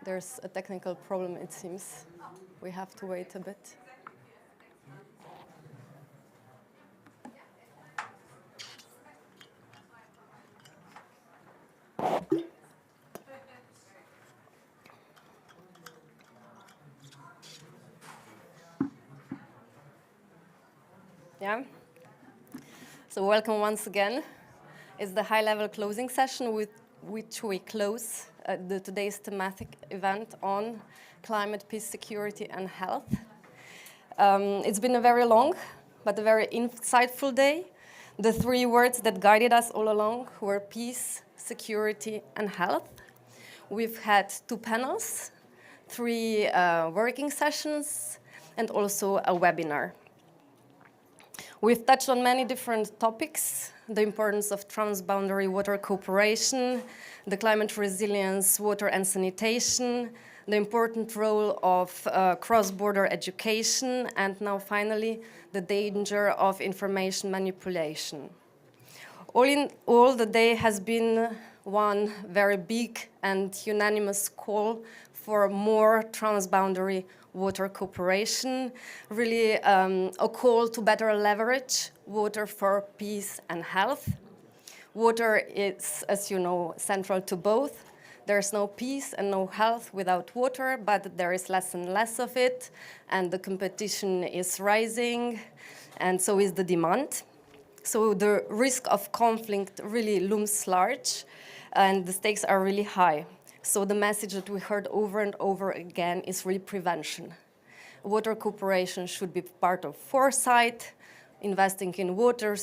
There's a technical problem, it seems. We have to wait a bit. Yeah. So welcome once again. It's the high-level closing session with which we close today's thematic event on climate, peace, security, and health. It's been a very long but a very insightful day. The three words that guided us all along were peace, security, and health. We've had 2 panels, 3 working sessions, and also a webinar. We've touched on many different topics: the importance of transboundary water cooperation, the climate resilience, water and sanitation, the important role of cross-border education, and now finally, the danger of information manipulation. All in all, the day has been one very big and unanimous call for more transboundary water cooperation, really a call to better leverage water for peace and health. Water is, as you know, central to both. There's no peace and no health without water, but there is less and less of it, and the competition is rising, and so is the demand. So the risk of conflict really looms large, and the stakes are really high. So the message that we heard over and over again is really prevention. Water cooperation should be part of foresight. Investing in water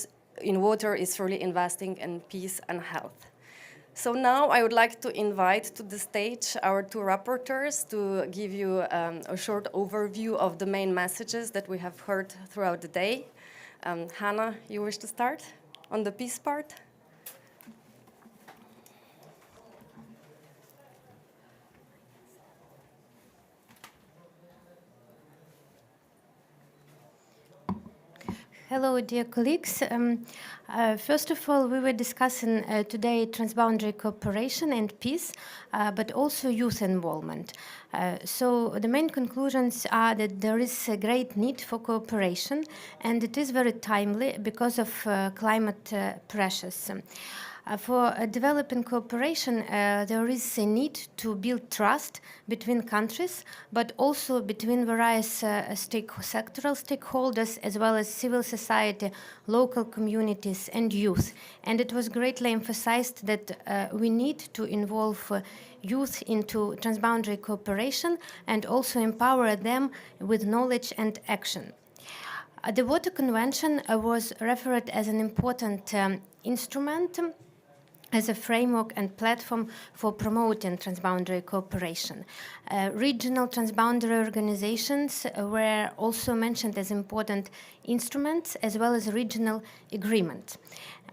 is really investing in peace and health. So now I would like to invite to the stage our 2 rapporteurs to give you a short overview of the main messages that we have heard throughout the day. Hannah, you wish to start on the peace part? Hello, dear colleagues. First of all, we were discussing today transboundary cooperation and peace, but also youth involvement. So the main conclusions are that there is a great need for cooperation, and it is very timely because of climate pressures. For developing cooperation, there is a need to build trust between countries, but also between various sectoral stakeholders, as well as civil society, local communities, and youth. And it was greatly emphasized that we need to involve youth into transboundary cooperation and also empower them with knowledge and action. The Water Convention was referred as an important instrument as a framework and platform for promoting transboundary cooperation. Regional transboundary organizations were also mentioned as important instruments, as well as regional agreement.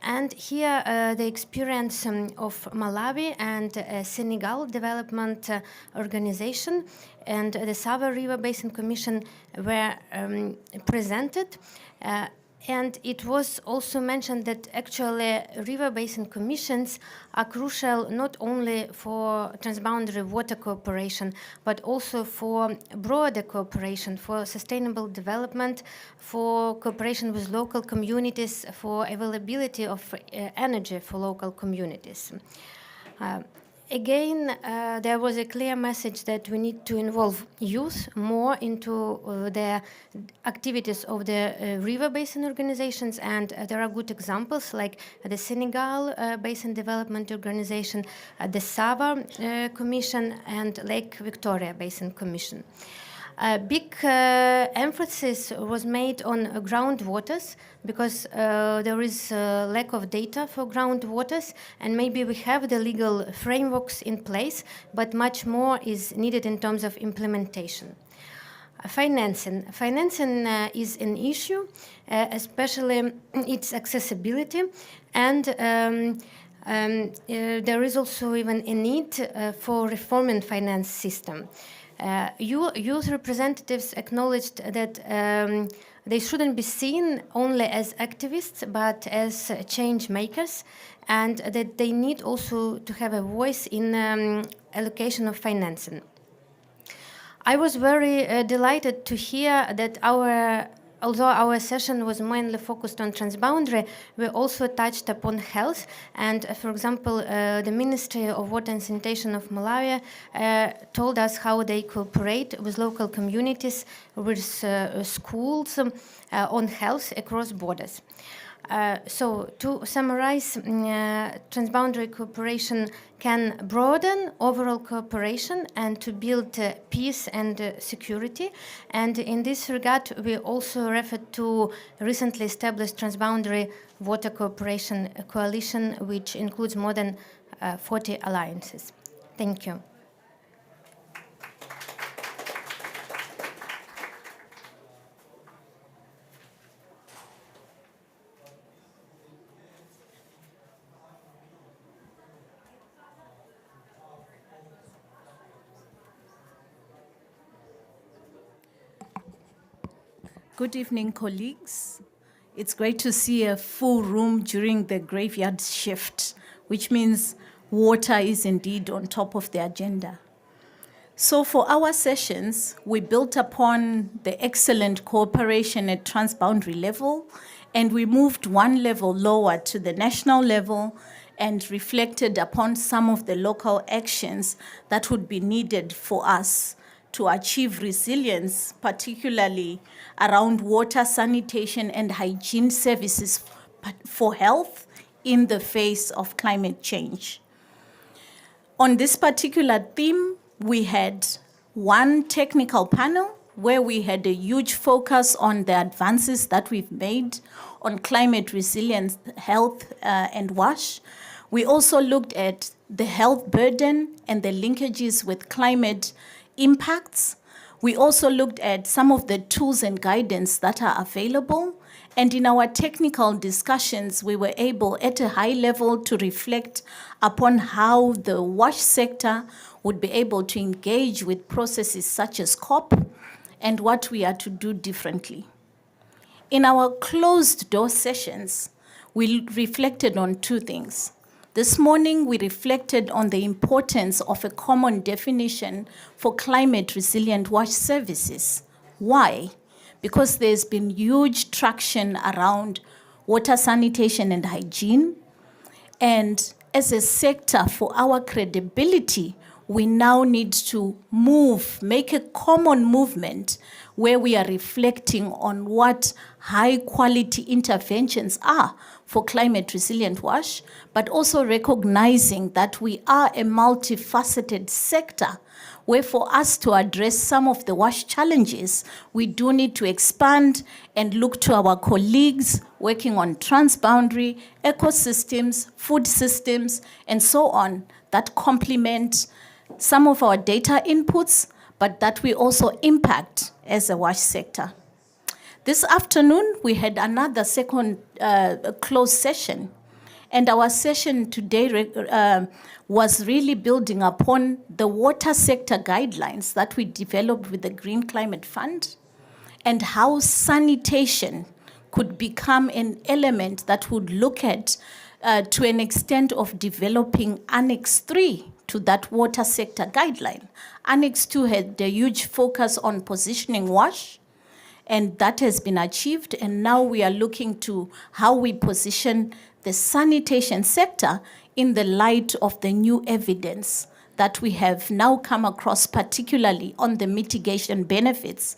And here the experience of Malawi and Senegal Development Organization and the Sava River Basin Commission were presented. And it was also mentioned that actually river basin commissions are crucial not only for transboundary water cooperation, but also for broader cooperation, for sustainable development, for cooperation with local communities, for availability of energy for local communities. Again, there was a clear message that we need to involve youth more into the activities of the river basin organizations, and there are good examples like the Senegal Basin Development Organization, the Sava Commission, and Lake Victoria Basin Commission. A big emphasis was made on groundwaters because there is a lack of data for groundwaters, and maybe we have the legal frameworks in place, but much more is needed in terms of implementation. Financing is an issue, especially its accessibility, and there is also even a need for reforming finance system. Youth representatives acknowledged that they shouldn't be seen only as activists, but as change makers, and that they need also to have a voice in allocation of financing. I was very delighted to hear that although our session was mainly focused on transboundary, we also touched upon health. And for example, the Ministry of Water and Sanitation of Malawi told us how they cooperate with local communities, with schools on health across borders. So to summarize, transboundary cooperation can broaden overall cooperation and to build peace and security. And in this regard, we also referred to recently established Transboundary Water Cooperation Coalition, which includes more than 40 alliances. Thank you. Good evening, colleagues. It's great to see a full room during the graveyard shift, which means water is indeed on top of the agenda. So for our sessions, we built upon the excellent cooperation at transboundary level, and we moved one level lower to the national level and reflected upon some of the local actions that would be needed for us to achieve resilience, particularly around water, sanitation, and hygiene services for health in the face of climate change. On this particular theme, we had one technical panel where we had a huge focus on the advances that we've made on climate resilience, health, and WASH. We also looked at the health burden and the linkages with climate impacts. We also looked at some of the tools and guidance that are available. And in our technical discussions, we were able at a high level to reflect upon how the WASH sector would be able to engage with processes such as COP and what we are to do differently. In our closed door sessions, we reflected on two things. This morning, we reflected on the importance of a common definition for climate resilient WASH services. Why? Because there's been huge traction around water, sanitation, and hygiene. And as a sector, for our credibility, we now need to make a common movement where we are reflecting on what high quality interventions are for climate resilient WASH, but also recognizing that we are a multifaceted sector where for us to address some of the WASH challenges, we do need to expand and look to our colleagues working on transboundary ecosystems, food systems, and so on that complement some of our data inputs, but that we also impact as a WASH sector. This afternoon, we had another second closed session. And our session today was really building upon the water sector guidelines that we developed with the Green Climate Fund and how sanitation could become an element that would look at to an extent of developing Annex 3 to that water sector guideline. Annex 2 had a huge focus on positioning WASH, and that has been achieved, and now we are looking to how we position the sanitation sector in the light of the new evidence that we have now come across, particularly on the mitigation benefits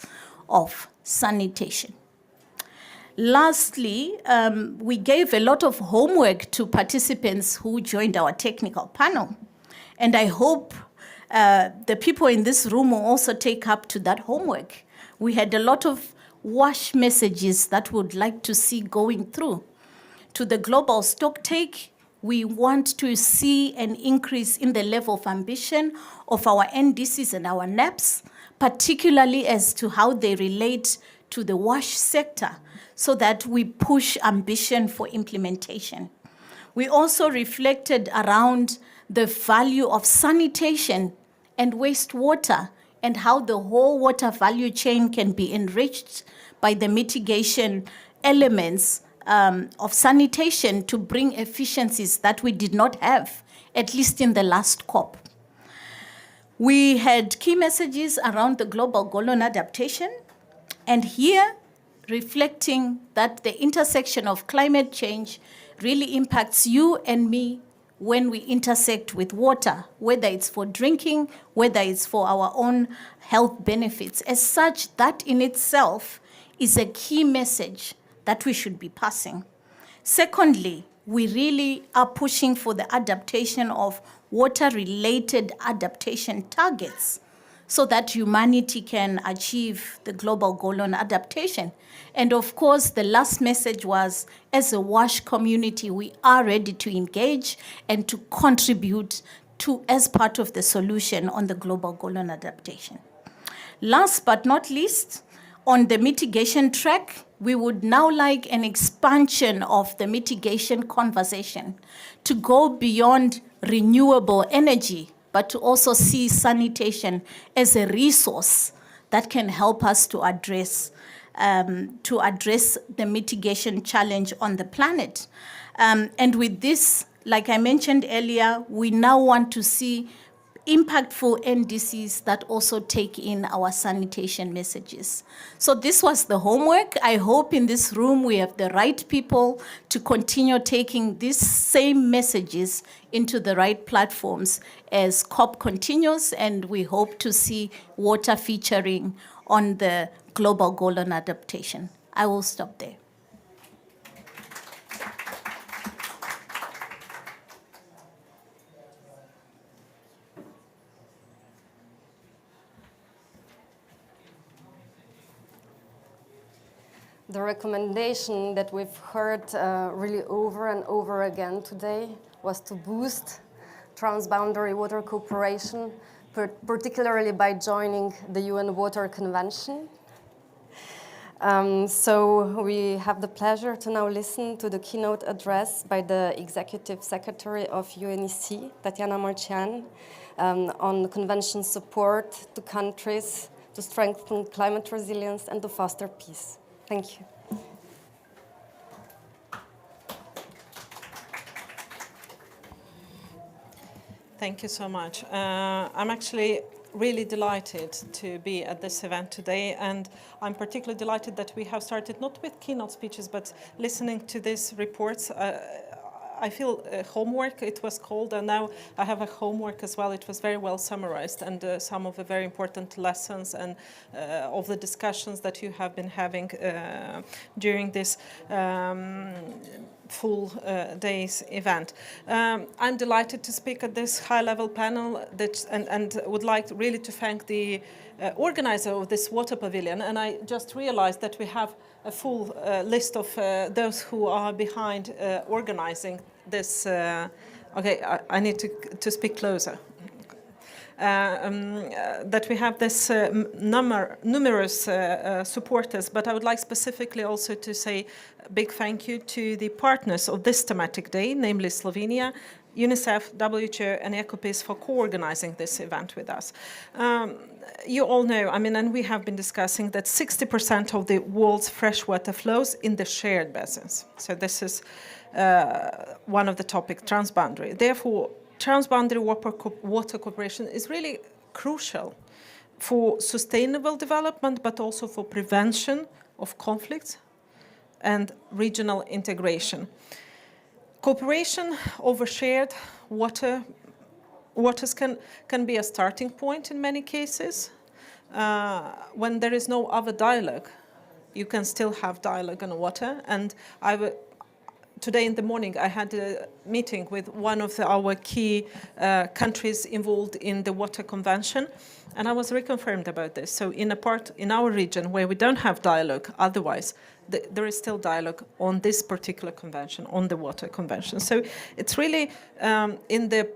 of sanitation. Lastly, we gave a lot of homework to participants who joined our technical panel, and I hope the people in this room will also take up to that homework. We had a lot of WASH messages that we would like to see going through. To the global stocktake, we want to see an increase in the level of ambition of our NDCs and our NEPs, particularly as to how they relate to the WASH sector, so that we push ambition for implementation. We also reflected around the value of sanitation and wastewater and how the whole water value chain can be enriched by the mitigation elements of sanitation to bring efficiencies that we did not have, at least in the last COP. We had key messages around the global goal on adaptation, and here reflecting that the intersection of climate change really impacts you and me when we intersect with water, whether it's for drinking, whether it's for our own health benefits. As such, that in itself is a key message that we should be passing. Secondly, we really are pushing for the adaptation of water-related adaptation targets so that humanity can achieve the global goal on adaptation. And of course, the last message was, as a WASH community, we are ready to engage and to contribute to as part of the solution on the global goal on adaptation. Last but not least, on the mitigation track, we would now like an expansion of the mitigation conversation to go beyond renewable energy, but to also see sanitation as a resource that can help us to address the mitigation challenge on the planet. And with this, like I mentioned earlier, we now want to see impactful NDCs that also take in our sanitation messages. So this was the homework. I hope in this room we have the right people to continue taking these same messages into the right platforms as COP continues, and we hope to see water featuring on the global goal on adaptation. I will stop there. The recommendation that we've heard really over and over again today was to boost transboundary water cooperation, particularly by joining the UN Water Convention. So we have the pleasure to now listen to the keynote address by the Executive Secretary of UNEC, Tatiana Marchian, on convention support to countries to strengthen climate resilience and to foster peace. Thank you. Thank you so much. I'm actually really delighted to be at this event today, and I'm particularly delighted that we have started not with keynote speeches, but listening to these reports. I feel homework, it was called, and now I have a homework as well. It was very well summarized, and some of the very important lessons and of the discussions that you have been having during this full day's event. I'm delighted to speak at this high-level panel and would like really to thank the organizer of this water pavilion. And I just realized that we have a full list of those who are behind organizing this. Okay, I need to speak closer. That we have this numerous supporters, but I would like specifically also to say a big thank you to the partners of this thematic day, namely Slovenia, UNICEF, WHO, and EcoPeace for co-organizing this event with us. You all know, I mean, and we have been discussing that 60% of the world's freshwater flows in the shared basins. So this is one of the topics, transboundary. Therefore, transboundary water cooperation is really crucial for sustainable development, but also for prevention of conflicts and regional integration. Cooperation over shared waters can be a starting point in many cases. When there is no other dialogue, you can still have dialogue on water. And today in the morning, I had a meeting with one of our key countries involved in the Water Convention, and I was reconfirmed about this. So in our region where we don't have dialogue, otherwise, there is still dialogue on this particular convention, on the Water Convention. So it's really in the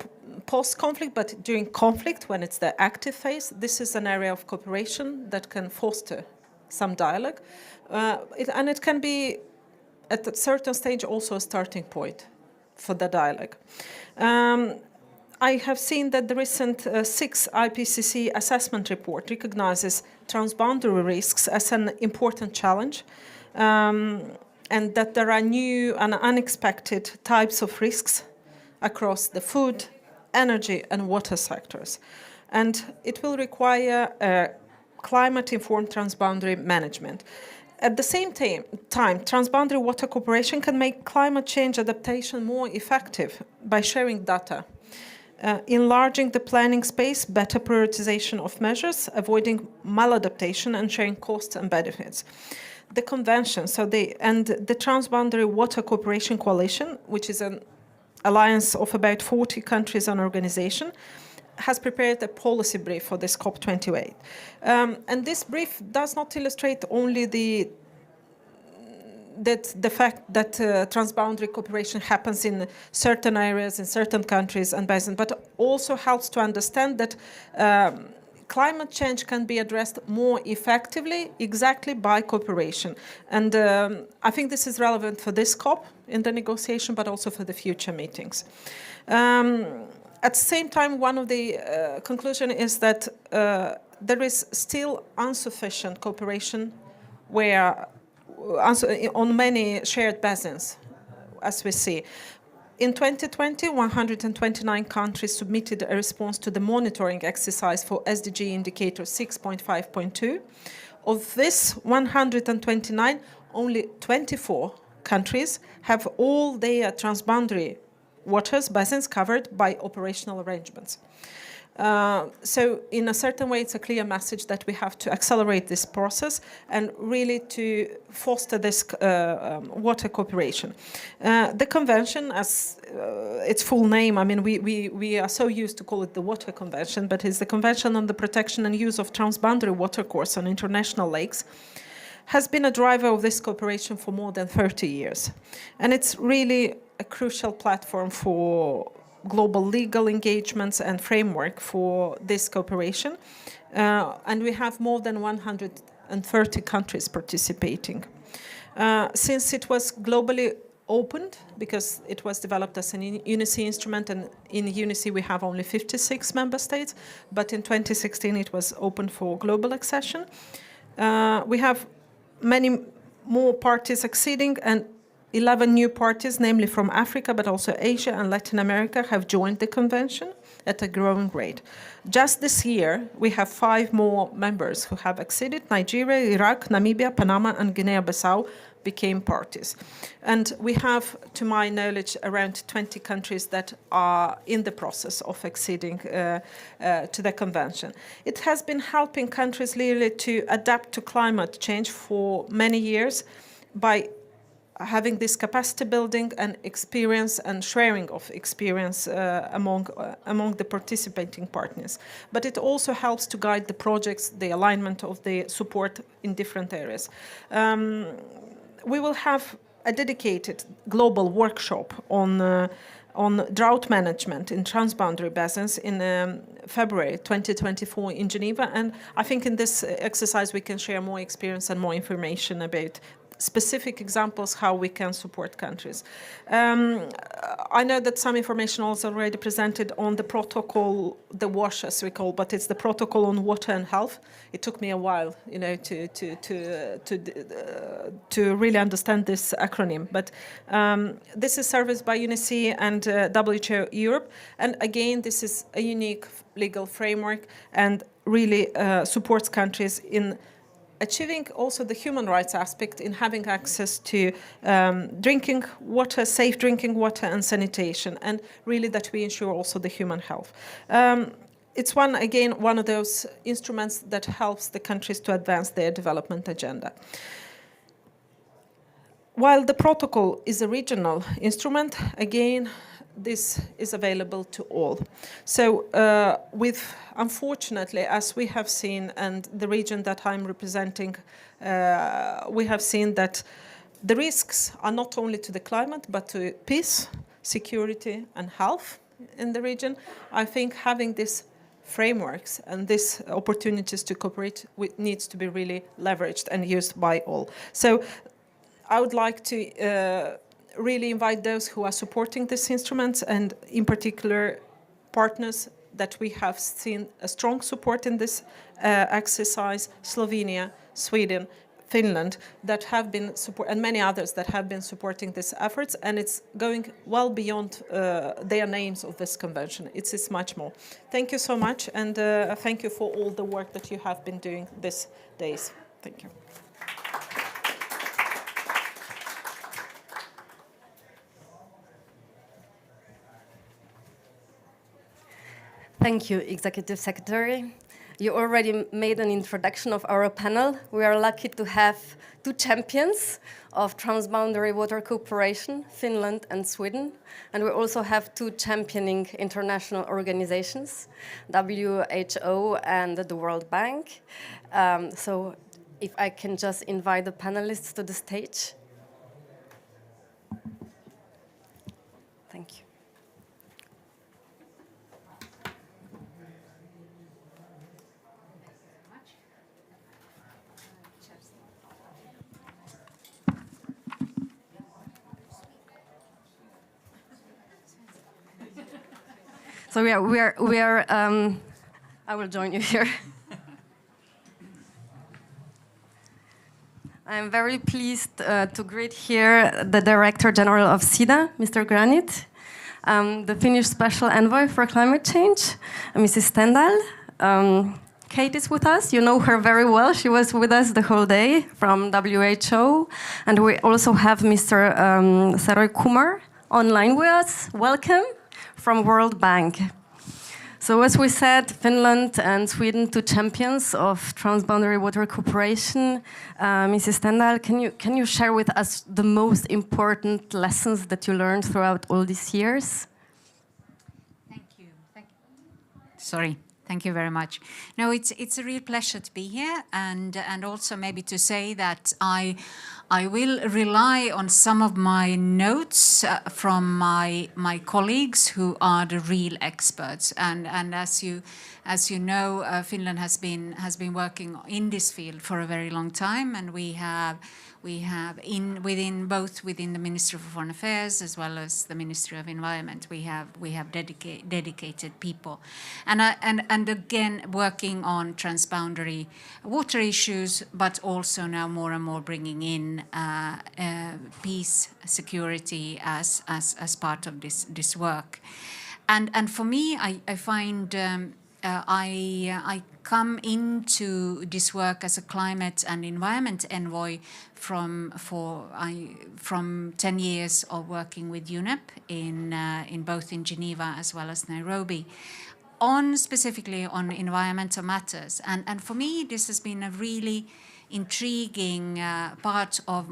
post-conflict, but during conflict, when it's the active phase, this is an area of cooperation that can foster some dialogue. And it can be, at a certain stage, also a starting point for the dialogue. I have seen that the recent 6th IPCC assessment report recognizes transboundary risks as an important challenge, and that there are new and unexpected types of risks across the food, energy, and water sectors. and it will require climate-informed transboundary management. At the same time, transboundary water cooperation can make climate change adaptation more effective by sharing data, enlarging the planning space, better prioritization of measures, avoiding maladaptation, and sharing costs and benefits. The convention, the Transboundary Water Cooperation Coalition, which is an alliance of about 40 countries and organizations, has prepared a policy brief for this COP28. And this brief does not illustrate only the fact that transboundary cooperation happens in certain areas, in certain countries and basins, but also helps to understand that climate change can be addressed more effectively exactly by cooperation. And I think this is relevant for this COP in the negotiation, but also for the future meetings. At the same time, one of the conclusions is that there is still insufficient cooperation on many shared basins, as we see. In 2020, 129 countries submitted a response to the monitoring exercise for SDG indicator 6.5.2. Of this 129, only 24 countries have all their transboundary waters basins covered by operational arrangements. So in a certain way, it's a clear message that we have to accelerate this process and really to foster this water cooperation. The convention, as its full name, I mean, we are so used to call it the Water Convention, but it's the Convention on the Protection and Use of Transboundary Watercourses on International Lakes, has been a driver of this cooperation for more than 30 years. And it's really a crucial platform for global legal engagements and framework for this cooperation. And we have more than 130 countries participating. Since it was globally opened, because it was developed as an UNECE instrument, and in UNECE we have only 56 member states, but in 2016 it was open for global accession. We have many more parties acceding, and 11 new parties, namely from Africa, but also Asia and Latin America, have joined the convention at a growing rate. Just this year, we have 5 more members who have acceded. Nigeria, Iraq, Namibia, Panama, and Guinea-Bissau became parties. And we have, to my knowledge, around 20 countries that are in the process of acceding to the convention. It has been helping countries really to adapt to climate change for many years by having this capacity building and experience and sharing of experience among the participating partners. But it also helps to guide the projects, the alignment of the support in different areas. We will have a dedicated global workshop on drought management in transboundary basins in February 2024 in Geneva. And I think in this exercise we can share more experience and more information about specific examples how we can support countries. I know that some information was already presented on the protocol, the WASH as we call, but it's the Protocol on Water and Health. It took me a while, you know, to really understand this acronym. But this is serviced by UNECE and WHO Europe, and again, this is a unique legal framework and really supports countries in achieving also the human rights aspect in having access to drinking water, safe drinking water and sanitation, and really that we ensure also the human health. It's one of those instruments that helps the countries to advance their development agenda. While the protocol is a regional instrument, again, this is available to all. So unfortunately, as we have seen, and the region that I'm representing, we have seen that the risks are not only to the climate, but to peace, security, and health in the region. I think having these frameworks and these opportunities to cooperate needs to be really leveraged and used by all. So I would like to really invite those who are supporting this instrument, and in particular partners that we have seen a strong support in this exercise: Slovenia, Sweden, Finland that have been and many others that have been supporting these efforts, and it's going well beyond their names of this convention. It's much more. Thank you so much, and thank you for all the work that you have been doing these days. Thank you. Thank you, Executive Secretary. You already made an introduction of our panel. We are lucky to have two champions of transboundary water cooperation, Finland and Sweden. And we also have two championing international organizations, WHO and the World Bank. So if I can just invite the panelists to the stage. Thank you. So we are. I will join you here. I am very pleased to greet here the Director General of SIDA, Mr. Granit, the Finnish Special Envoy for Climate Change, Mrs. Stendal. Kate is with us. You know her very well. She was with us the whole day from WHO. And we also have Mr. Saroy Kumar online with us. Welcome. From World Bank. So as we said, Finland and Sweden, two champions of transboundary water cooperation. Mrs. Stendal, can you share with us the most important lessons that you learned throughout all these years? Thank you. Sorry. Thank you very much. No, it's a real pleasure to be here, and also maybe to say that I will rely on some of my notes from my colleagues who are the real experts. And as you know, Finland has been working in this field for a very long time, and we have within the Ministry of Foreign Affairs as well as the Ministry of Environment, we have dedicated people, and again working on transboundary water issues, but also now more and more bringing in peace, security as part of this work, and for me, I find. I come into this work as a climate and environment envoy from 10 years of working with UNEP in both in Geneva as well as Nairobi, specifically on environmental matters, and for me this has been a really intriguing part of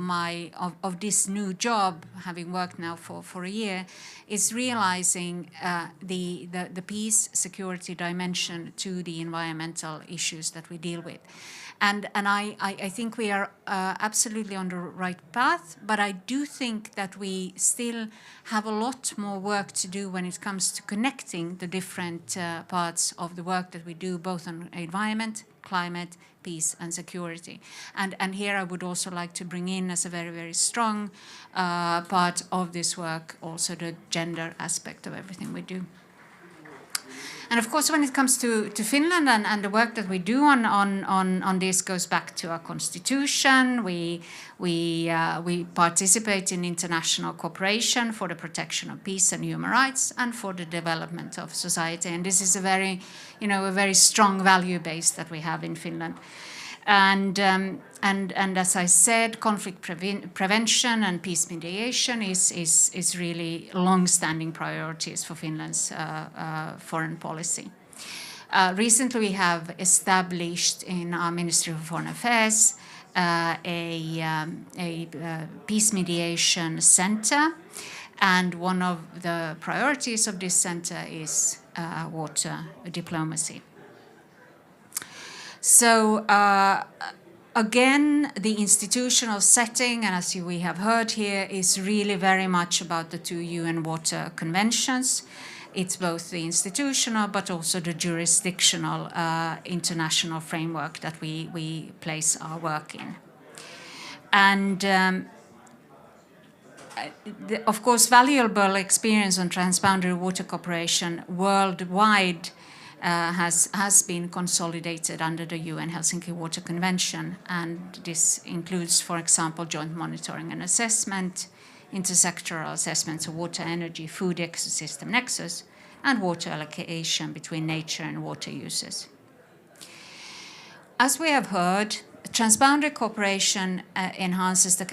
this new job, having worked now for a year, is realizing the peace security dimension to the environmental issues that we deal with. And I think we are absolutely on the right path, but I do think that we still have a lot more work to do when it comes to connecting the different parts of the work that we do, both on environment, climate, peace and security. And here I would also like to bring in as a very, very strong part of this work also the gender aspect of everything we do. And of course, when it comes to Finland and the work that we do on this goes back to our constitution. We participate in international cooperation for the protection of peace and human rights and for the development of society. And this is a very strong value base that we have in Finland. And as I said, conflict prevention and peace mediation is really long-standing priorities for Finland's foreign policy. Recently, we have established in our Ministry of Foreign Affairs a peace mediation center, and one of the priorities of this center is water diplomacy. So again, the institutional setting, and as we have heard here, is really very much about the two UN Water Conventions. It's both the institutional but also the jurisdictional international framework that we place our work in. And of course, valuable experience on transboundary water cooperation worldwide has been consolidated under the UN Helsinki Water Convention, and this includes, for example, joint monitoring and assessment, intersectoral assessments of water, energy, food ecosystem nexus, and water allocation between nature and water users. As we have heard, transboundary cooperation enhances the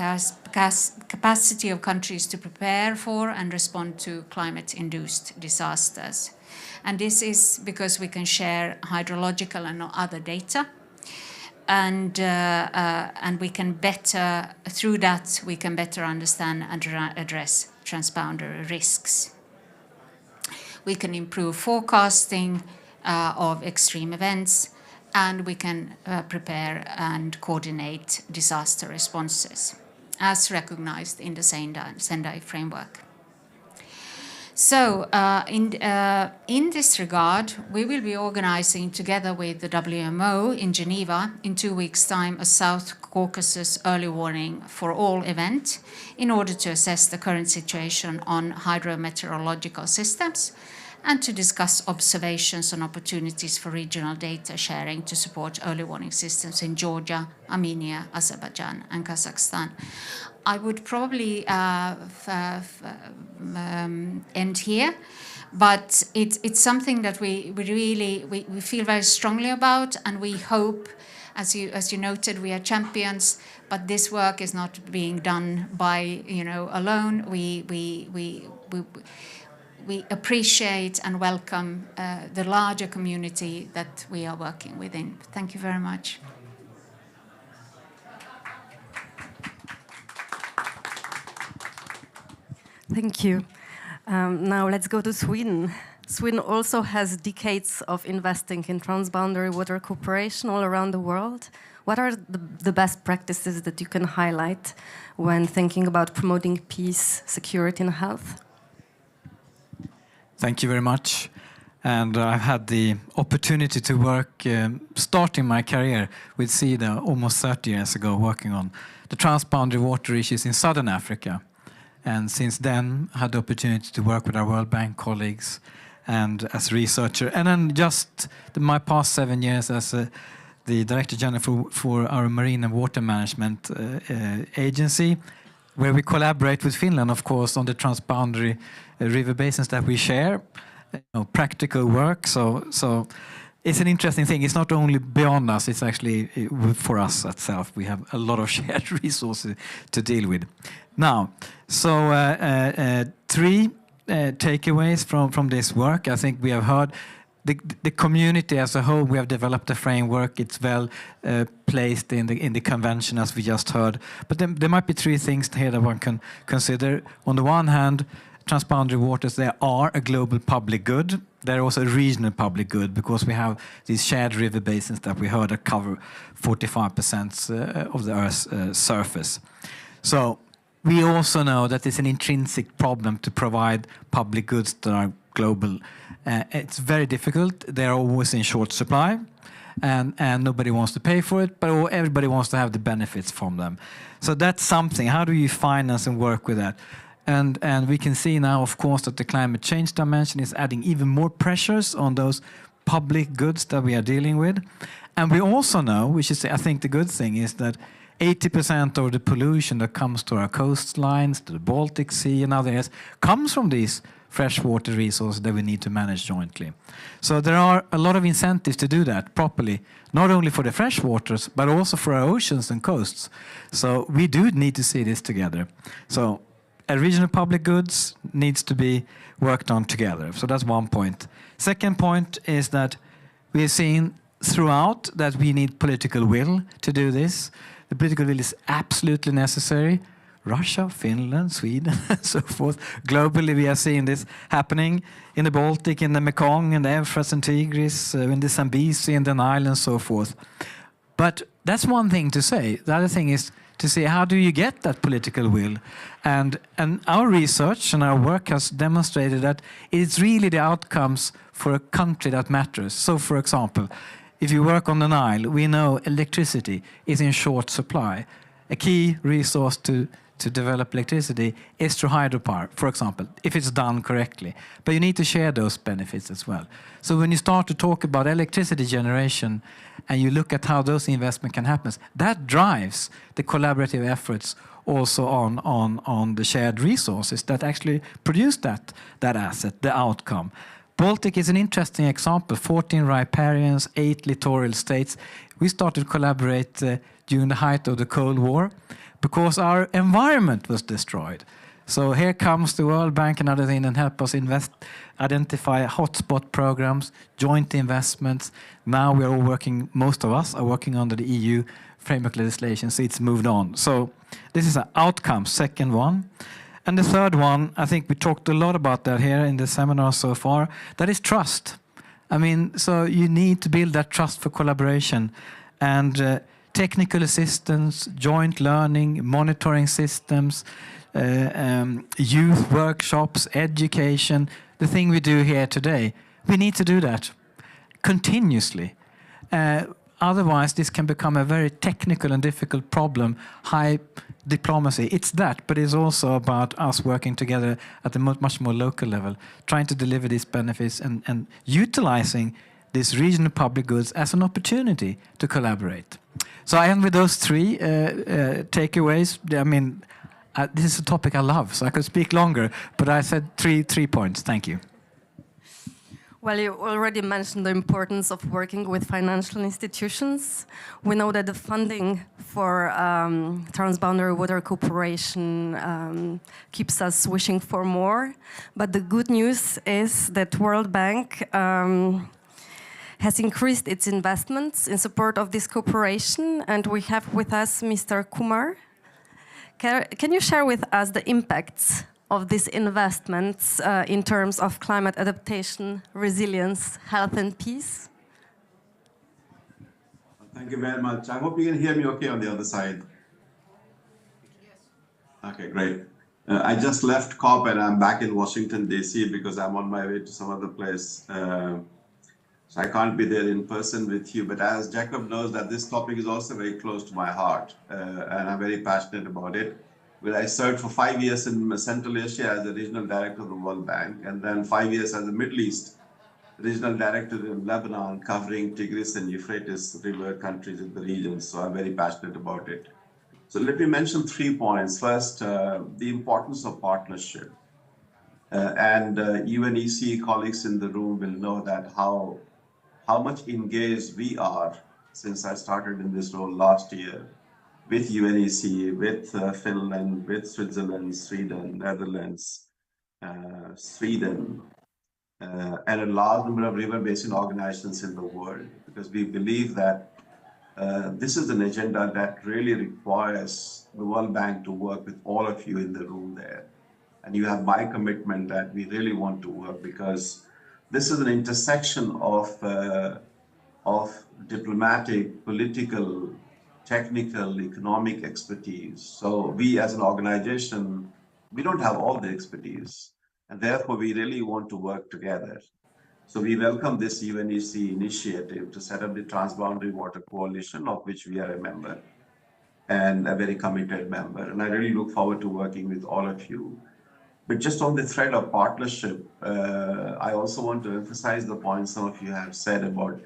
capacity of countries to prepare for and respond to climate-induced disasters. And this is because we can share hydrological and other data, and we can better, through that, we can better understand and address transboundary risks. We can improve forecasting of extreme events, and we can prepare and coordinate disaster responses, as recognized in the Sendai framework. So in this regard, we will be organizing together with the WMO in Geneva in 2 weeks' time a South Caucasus early warning for all event in order to assess the current situation on hydrometeorological systems and to discuss observations and opportunities for regional data sharing to support early warning systems in Georgia, Armenia, Azerbaijan, and Kazakhstan. I would probably end here, but it's something that we really feel very strongly about, and we hope, as you noted, we are champions, but this work is not being done by alone. We appreciate and welcome the larger community that we are working within. Thank you very much. Thank you. Now let's go to Sweden. Sweden also has decades of investing in transboundary water cooperation all around the world. What are the best practices that you can highlight when thinking about promoting peace, security, and health? Thank you very much. And I've had the opportunity to work, starting my career with SIDA almost 30 years ago, working on the transboundary water issues in Southern Africa. And since then, I had the opportunity to work with our World Bank colleagues and as a researcher. And then just my past 7 years as the Director General for our Marine and Water Management Agency, where we collaborate with Finland, of course, on the transboundary river basins that we share, practical work. So it's an interesting thing. It's not only beyond us, it's actually for us itself. We have a lot of shared resources to deal with. Now, so 3 takeaways from this work. I think we have heard the community as a whole. We have developed a framework. It's well placed in the convention, as we just heard. But there might be 3 things here that one can consider. On the one hand, transboundary waters, they are a global public good. They're also a regional public good because we have these shared river basins that we heard that cover 45% of the Earth's surface. So we also know that it's an intrinsic problem to provide public goods that are global. It's very difficult. They're always in short supply, and nobody wants to pay for it, but everybody wants to have the benefits from them. So that's something. How do you finance and work with that? And we can see now, of course, that the climate change dimension is adding even more pressures on those public goods that we are dealing with. And we also know, which is, I think, the good thing, is that 80% of the pollution that comes to our coastlines, to the Baltic Sea and other areas, comes from these freshwater resources that we need to manage jointly. So there are a lot of incentives to do that properly, not only for the freshwaters, but also for our oceans and coasts. So we do need to see this together. So regional public goods needs to be worked on together. So that's one point. Second point is that we have seen throughout that we need political will to do this. The political will is absolutely necessary. Russia, Finland, Sweden, and so forth. Globally, we are seeing this happening in the Baltic, in the Mekong, in the Euphrates and Tigris, in the Zambezi, in the Nile, and so forth. But that's one thing to say. The other thing is to see how do you get that political will. And our research and our work has demonstrated that it's really the outcomes for a country that matters. So, for example, if you work on the Nile, we know electricity is in short supply. A key resource to to develop electricity is through hydropower, for example, if it's done correctly. But you need to share those benefits as well. So when you start to talk about electricity generation and you look at how those investments can happen, that drives the collaborative efforts also on the shared resources that actually produce that asset, the outcome. Baltic is an interesting example. 14 riparians, 8 littoral states. We started to collaborate during the height of the Cold War because our environment was destroyed. So here comes the World Bank and other things and help us identify hotspot programs, joint investments. Now we are all working, most of us are working under the EU framework legislation, so it's moved on. So this is an outcome, second one. And the third one, I think we talked a lot about that here in the seminar so far, that is trust. I mean, so you need to build that trust for collaboration and technical assistance, joint learning, monitoring systems, youth workshops, education, the thing we do here today. We need to do that continuously. Otherwise, this can become a very technical and difficult problem, high diplomacy. It's that, but it's also about us working together at a much more local level, trying to deliver these benefits and utilizing these regional public goods as an opportunity to collaborate. So I end with those three takeaways. I mean, this is a topic I love, so I could speak longer, but I said three points. Thank you. Well, you already mentioned the importance of working with financial institutions. We know that the funding for transboundary water cooperation keeps us wishing for more. But the good news is that World Bank has increased its investments in support of this cooperation, and we have with us Mr. Kumar. Can you share with us the impacts of these investments in terms of climate adaptation, resilience, health and peace? Thank you very much. I hope you can hear me okay on the other side. Okay, great. I just left COP and I'm back in Washington, D.C. because I'm on my way to some other place. So I can't be there in person with you. But as Jacob knows, that this topic is also very close to my heart and I'm very passionate about it. Well, I served for 5 years in Central Asia as the regional director of the World Bank, and then 5 years as the Middle East regional director in Lebanon, covering Tigris and Euphrates River countries in the region. So I'm very passionate about it. So let me mention 3 points. First, the importance of partnership. UNEC colleagues in the room will know that how much engaged we are since I started in this role last year with UNEC, with Finland, with Switzerland, Sweden, Netherlands, Sweden, and a large number of river basin organizations in the world, because we believe that this is an agenda that really requires the World Bank to work with all of you in the room there. And you have my commitment that we really want to work, because this is an intersection of diplomatic, political, technical, economic expertise. So we as an organization, we don't have all the expertise, and therefore we really want to work together. So we welcome this UNEC initiative to set up the Transboundary Water Coalition, of which we are a member and a very committed member. And I really look forward to working with all of you. But just on the thread of partnership, I also want to emphasize the point some of you have said about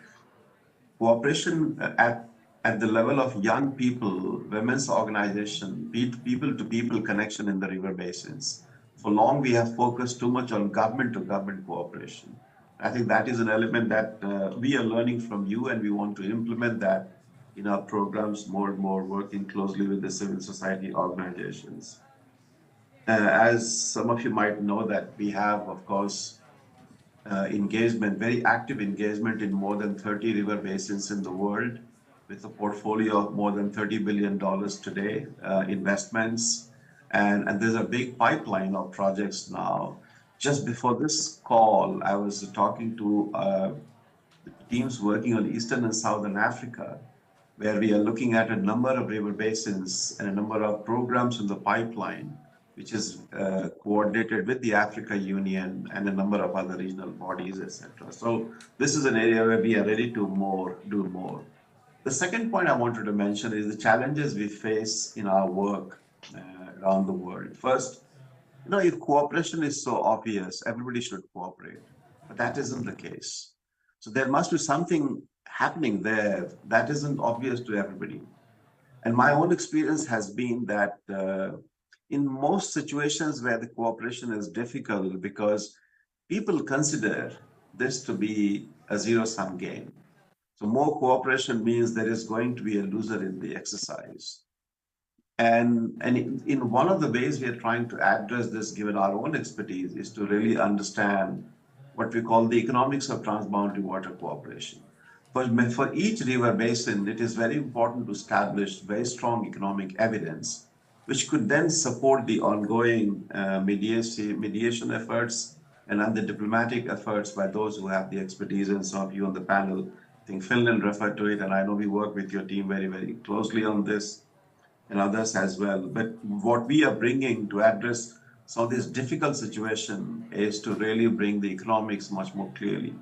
cooperation at the level of young people, women's organization, people-to-people connection in the river basins. For long, we have focused too much on government-to-government cooperation. I think that is an element that we are learning from you, and we want to implement that in our programs more and more, working closely with the civil society organizations. As some of you might know, that we have, of course, engagement, very active engagement in more than 30 river basins in the world, with a portfolio of more than $30 billion today, investments. And there's a big pipeline of projects now. Just before this call, I was talking to teams working on Eastern and Southern Africa, where we are looking at a number of river basins and a number of programs in the pipeline, which is coordinated with the Africa Union and a number of other regional bodies, etc. So this is an area where we are ready to do more. The second point I wanted to mention is the challenges we face in our work around the world. First, if cooperation is so obvious, everybody should cooperate, but that isn't the case. So there must be something happening there that isn't obvious to everybody. And my own experience has been that in most situations where the cooperation is difficult, because people consider this to be a zero-sum game. So more cooperation means there is going to be a loser in the exercise. And in one of the ways we are trying to address this, given our own expertise, is to really understand what we call the economics of transboundary water cooperation. For each river basin, it is very important to establish very strong economic evidence, which could then support the ongoing mediation efforts and other diplomatic efforts by those who have the expertise. And some of you on the panel, I think Finland referred to it, and I know we work with your team very, very closely on this, and others as well. But what we are bringing to address some of this difficult situation is to really bring the economics much more clearly.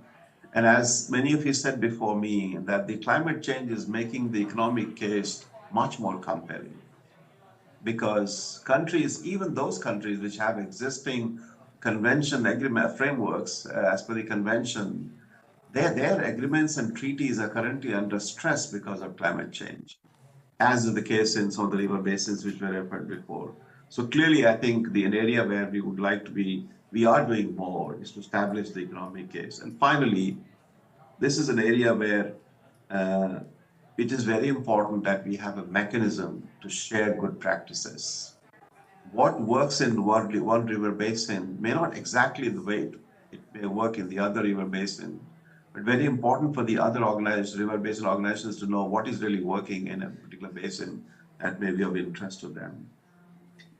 And as many of you said before me, that the climate change is making the economic case much more compelling. Because countries, even those countries which have existing convention agreement frameworks as per the convention, their agreements and treaties are currently under stress because of climate change, as is the case in some of the river basins which were referred before. So clearly, I think the area where we would like to be, we are doing more, is to establish the economic case. And finally, this is an area where it is very important that we have a mechanism to share good practices. What works in one river basin may not exactly the way it may work in the other river basin, but very important for the other river basin organizations to know what is really working in a particular basin that may be of interest to them.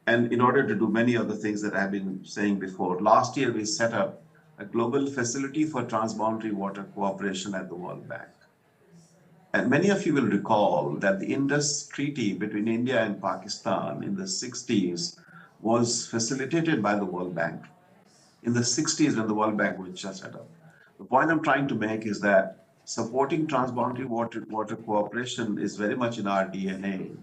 And in order to do many of the things that I've been saying before, last year we set up a global facility for transboundary water cooperation at the World Bank. And many of you will recall that the Indus Treaty between India and Pakistan in the 60s was facilitated by the World Bank. In the 60s, when the World Bank was just set up. The point I'm trying to make is that supporting transboundary water cooperation is very much in our DNA.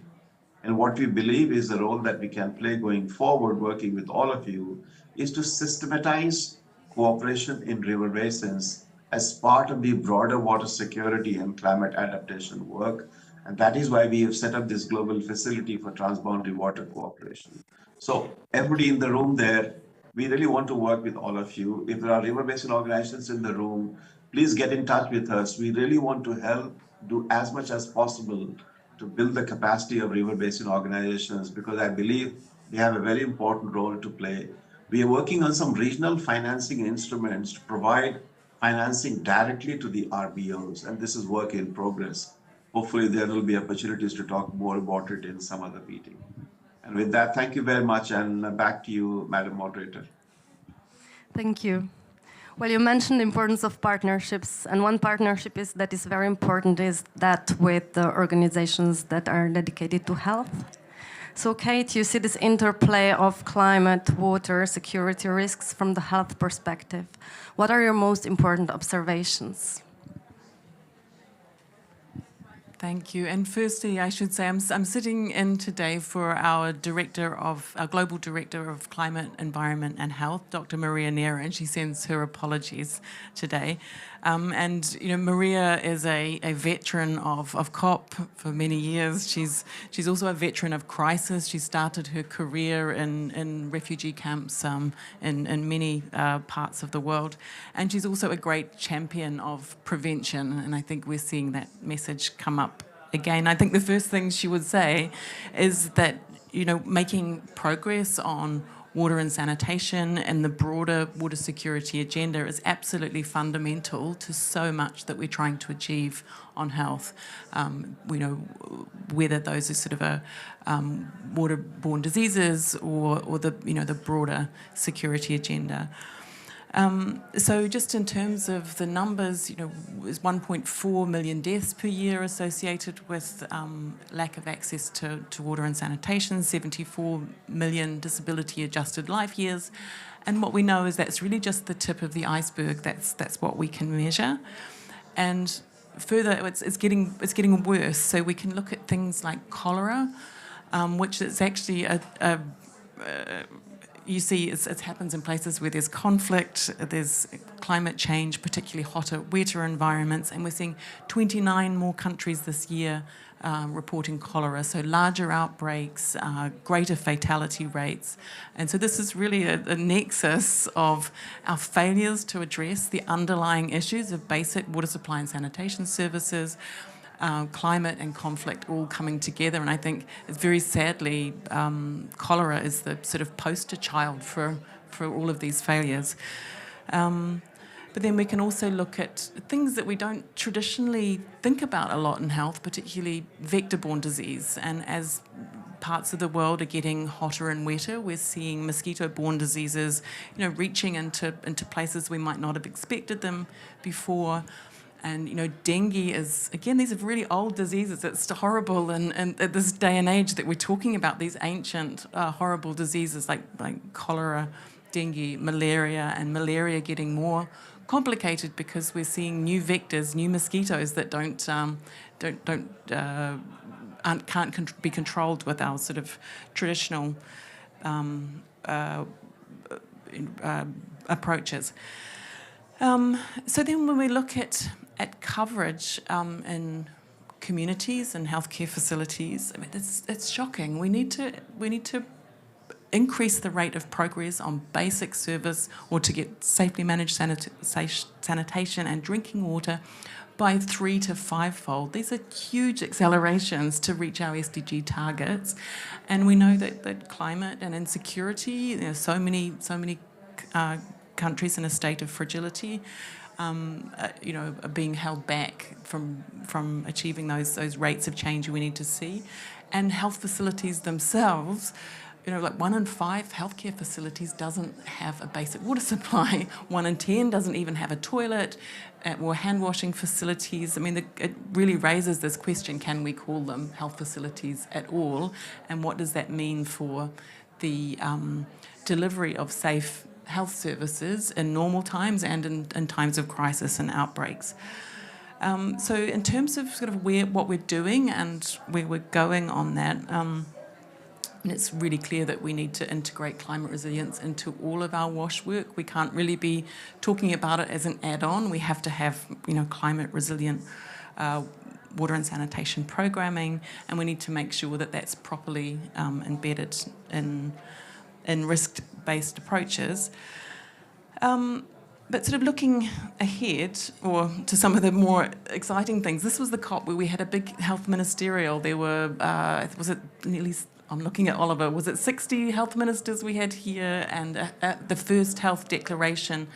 And what we believe is the role that we can play going forward, working with all of you, is to systematize cooperation in river basins as part of the broader water security and climate adaptation work. And that is why we have set up this global facility for transboundary water cooperation. So everybody in the room there, we really want to work with all of you. If there are river basin organizations in the room, please get in touch with us. We really want to help do as much as possible to build the capacity of river basin organizations, because I believe they have a very important role to play. We are working on some regional financing instruments to provide financing directly to the RBOs, and this is work in progress. Hopefully there will be opportunities to talk more about it in some other meeting. And with that, thank you very much, and back to you, Madam Moderator. Thank you. Well, you mentioned the importance of partnerships, and one partnership that is very important is that with the organizations that are dedicated to health. So, Kate, you see this interplay of climate, water, security risks from the health perspective. What are your most important observations? Thank you. And firstly, I should say I'm sitting in today for our Global Director of Climate, Environment and Health, Dr. Maria Neira, and she sends her apologies today. And Maria is a veteran of COP for many years. She's also a veteran of crisis. She started her career in refugee camps in many parts of the world. And she's also a great champion of prevention. And I think we're seeing that message come up again. I think the first thing she would say is that, making progress on water and sanitation and the broader water security agenda is absolutely fundamental to so much that we're trying to achieve on health. Whether those are sort of waterborne diseases or the broader security agenda. So just in terms of the numbers, there's 1.4 million deaths per year associated with lack of access to water and sanitation, 74 million disability-adjusted life years. And what we know is that's really just the tip of the iceberg. That's what we can measure. And further, it's getting worse. So we can look at things like cholera. which is actually you see it happens in places where there's conflict, there's climate change, particularly hotter, wetter environments, and we're seeing 29 more countries this year reporting cholera, so larger outbreaks, greater fatality rates. And so this is really a nexus of our failures to address the underlying issues of basic water supply and sanitation services, climate and conflict all coming together. And I think it's very sadly, cholera is the sort of poster child for all of these failures. But then we can also look at things that we don't traditionally think about a lot in health, particularly vector-borne disease. And as parts of the world are getting hotter and wetter, we're seeing mosquito-borne diseases, reaching into places we might not have expected them before. And, dengue is, again, these are really old diseases. It's horrible. And at this day and age that we're talking about these ancient, horrible diseases like cholera, dengue, malaria, and malaria getting more complicated because we're seeing new vectors, new mosquitoes that can't be controlled with our sort of traditional approaches. So then when we look at coverage in communities and healthcare facilities, I mean, it's shocking. We need to increase the rate of progress on basic service or to get safely managed sanitation and drinking water by 3 to 5-fold. These are huge accelerations to reach our SDG targets. And we know that climate and insecurity, so many countries in a state of fragility, are being held back from achieving those rates of change we need to see. And health facilities themselves, like 1 in 5 healthcare facilities doesn't have a basic water supply. 1 in 10 doesn't even have a toilet or hand washing facilities. I mean, it really raises this question, can we call them health facilities at all? And what does that mean for the delivery of safe health services in normal times and in times of crisis and outbreaks? So in terms of sort of what we're doing and where we're going on that, it's really clear that we need to integrate climate resilience into all of our WASH work. We can't really be talking about it as an add-on. We have to have, climate resilient water and sanitation programming, and we need to make sure that that's properly embedded in risk-based approaches. But sort of looking ahead, or to some of the more exciting things, this was the COP where we had a big health ministerial. There were, was it nearly, I'm looking at Oliver, was it 60 health ministers we had here, and the first health declaration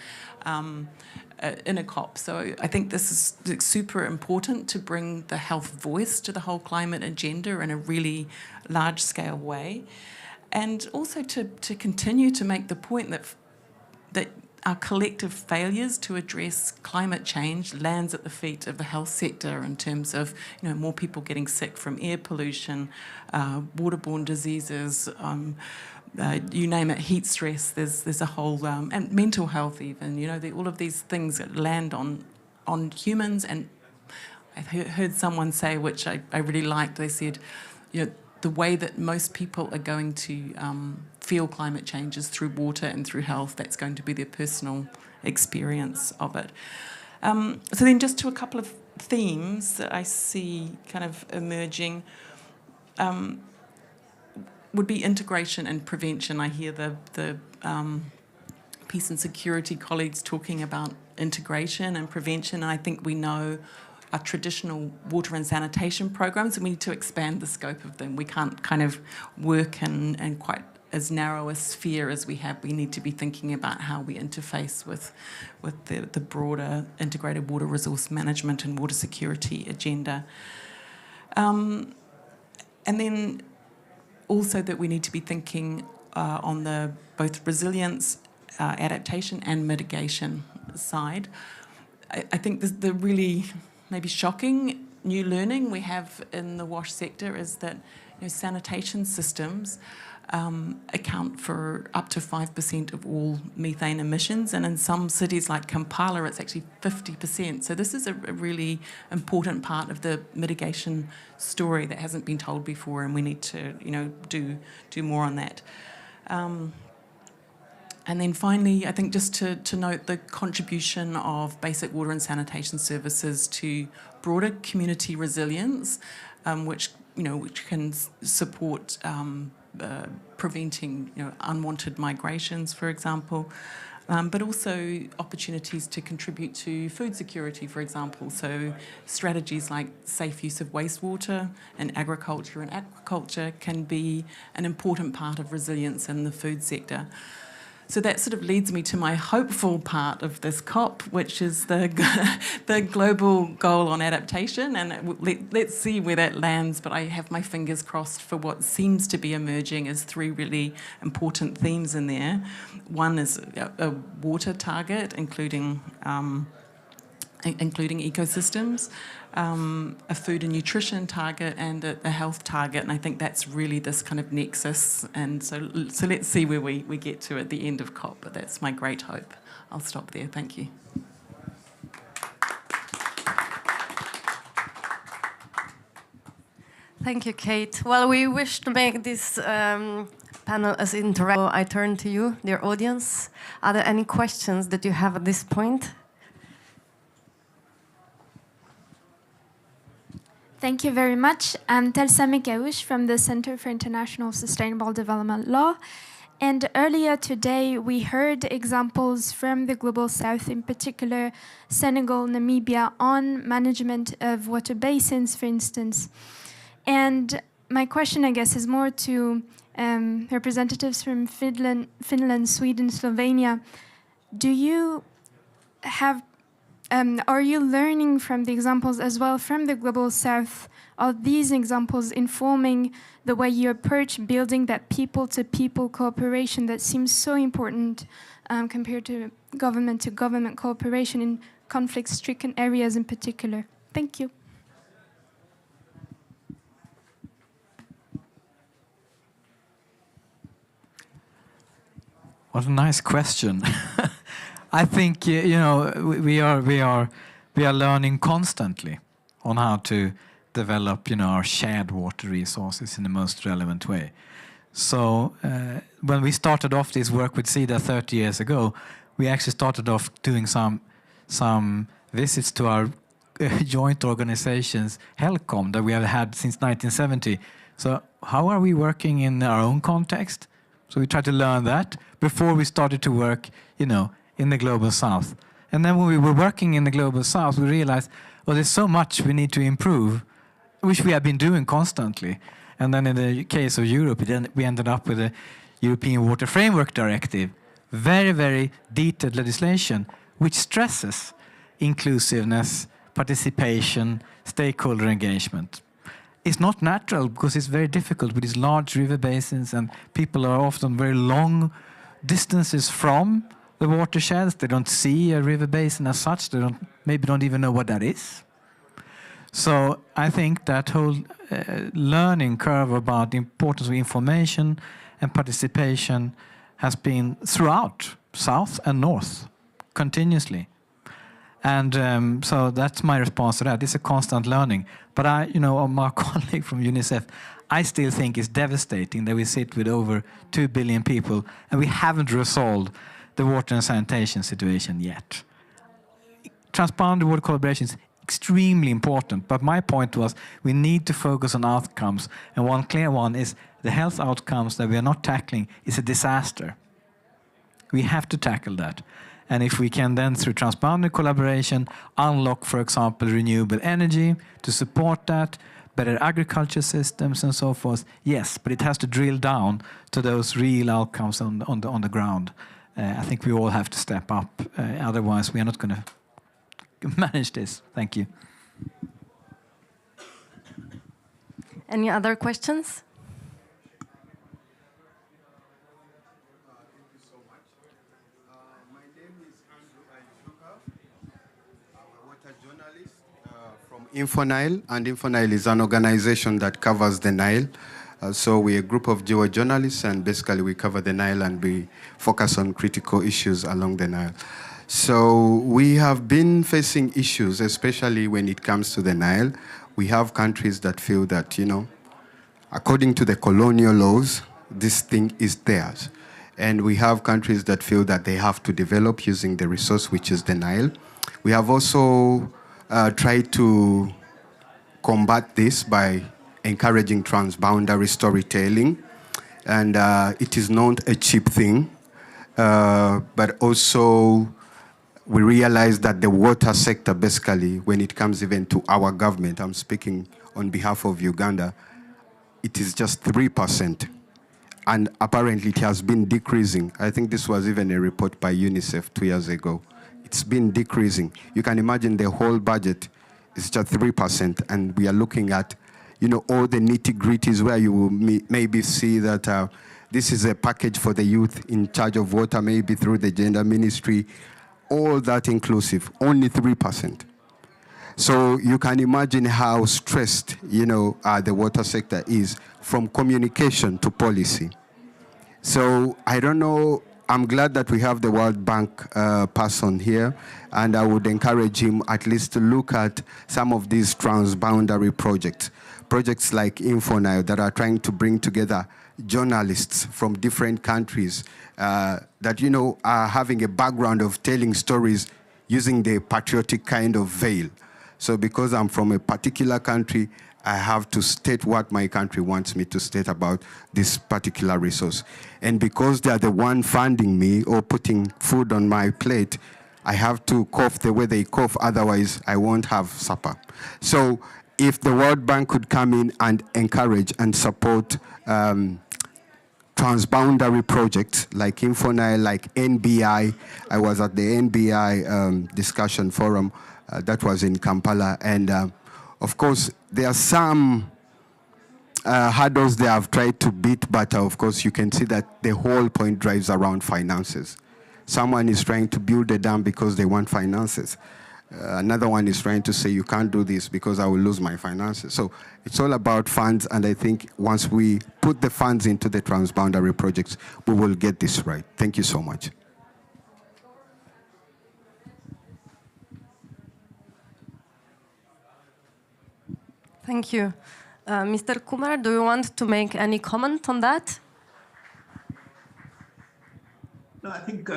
in a COP. So I think this is super important to bring the health voice to the whole climate agenda in a really large-scale way. And also to continue to make the point that our collective failures to address climate change lands at the feet of the health sector in terms of more people getting sick from air pollution, waterborne diseases, you name it, heat stress. There's a whole and mental health even. All of these things that land on humans. And I heard someone say, which I really liked. They said, the way that most people are going to feel climate change is through water and through health. That's going to be their personal experience of it. So then just to a couple of themes that I see kind of emerging would be integration and prevention. I hear the peace and security colleagues talking about integration and prevention. And I think we know our traditional water and sanitation programs, and we need to expand the scope of them. We can't kind of work in quite as narrow a sphere as we have. We need to be thinking about how we interface with the broader integrated water resource management and water security agenda. And then also that we need to be thinking on the both resilience, adaptation and mitigation side. I think the really maybe shocking new learning we have in the WASH sector is that sanitation systems account for up to 5% of all methane emissions, and in some cities like Kampala it's actually 50%. So this is a really important part of the mitigation story that hasn't been told before, and we need to do more on that. And then finally, I think just to note the contribution of basic water and sanitation services to broader community resilience, which can support preventing unwanted migrations, for example, but also opportunities to contribute to food security, for example. So strategies like safe use of wastewater in agriculture and aquaculture can be an important part of resilience in the food sector. So that sort of leads me to my hopeful part of this COP, which is the global goal on adaptation. And let's see where that lands, but I have my fingers crossed for what seems to be emerging as 3 really important themes in there. One is a water target, including ecosystems, a food and nutrition target, and a health target. And I think that's really this kind of nexus. And so let's see where we get to at the end of COP, but that's my great hope. I'll stop there. Thank you. Thank you, Kate. Well, we wish to make this panel as interactive. I turn to you, dear audience. Are there any questions that you have at this point? Thank you very much. I'm Telsa Mekaush from the Center for International Sustainable Development Law. And earlier today, we heard examples from the Global South, in particular Senegal, Namibia, on management of water basins, for instance. And my question, I guess, is more to representatives from Finland, Sweden, Slovenia. Do you have are you learning from the examples as well from the Global South? Are these examples informing the way you approach building that people-to-people cooperation that seems so important compared to government cooperation in conflict-stricken areas in particular? Thank you. What a nice question. I think we are learning constantly on how to develop our shared water resources in the most relevant way. So when we started off this work with SIDA 30 years ago, we actually started off doing some visits to our joint organizations, HELCOM, that we have had since 1970. So how are we working in our own context? So we tried to learn that before we started to work, in the Global South. And then when we were working in the Global South, we realized, there's so much we need to improve, which we have been doing constantly. And then in the case of Europe, we ended up with the European Water Framework Directive, very, very detailed legislation, which stresses inclusiveness, participation, stakeholder engagement. It's not natural because it's very difficult with these large river basins, and people are often very long distances from the watersheds. They don't see a river basin as such. They maybe don't even know what that is. So I think that whole learning curve about the importance of information and participation has been throughout South and North continuously. And so that's my response to that. It's a constant learning. But my colleague from UNICEF, I still think it's devastating that we sit with over 2 billion people and we haven't resolved the water and sanitation situation yet. Transboundary water collaboration is extremely important, but my point was we need to focus on outcomes, and one clear one is the health outcomes that we are not tackling is a disaster. We have to tackle that. And if we can then, through transboundary collaboration, unlock, for example, renewable energy to support that, better agriculture systems and so forth, yes, but it has to drill down to those real outcomes on the ground. I think we all have to step up, otherwise we are not going to manage this. Thank you. Any other questions? Thank you so much. My name is Andrew Aishuka. I'm a water journalist from InfoNile, and InfoNile is an organization that covers the Nile. So we're a group of geojournalists, and basically we cover the Nile and we focus on critical issues along the Nile. So we have been facing issues, especially when it comes to the Nile. We have countries that feel that, you know, according to the colonial laws, this thing is theirs. And we have countries that feel that they have to develop using the resource, which is the Nile. We have also tried to combat this by encouraging transboundary storytelling. And it is not a cheap thing, but also we realize that the water sector, basically, when it comes even to our government, I'm speaking on behalf of Uganda, it is just 3%. And apparently it has been decreasing. I think this was even a report by UNICEF 2 years ago. It's been decreasing. You can imagine the whole budget is just 3%, and we are looking at, you know, all the nitty-gritties where you will maybe see that this is a package for the youth in charge of water, maybe through the gender ministry, all that inclusive, only 3%. So you can imagine how stressed, you know, the water sector is, from communication to policy. So I don't know, I'm glad that we have the World Bank person here, and I would encourage him at least to look at some of these transboundary projects like InfoNile that are trying to bring together journalists from different countries that, you know, are having a background of telling stories using the patriotic kind of veil. So because I'm from a particular country, I have to state what my country wants me to state about this particular resource. And because they are the one funding me or putting food on my plate, I have to cough the way they cough, otherwise I won't have supper. So if the World Bank could come in and encourage and support transboundary projects like InfoNile, like NBI. I was at the NBI discussion forum that was in Kampala, and of course there are some hurdles they have tried to beat, but of course you can see that the whole point drives around finances. Someone is trying to build a dam because they want finances. Another one is trying to say, you can't do this because I will lose my finances. So it's all about funds, and I think once we put the funds into the transboundary projects, we will get this right. Thank you so much. Thank you. Mr. Kumar, do you want to make any comment on that? No, I think,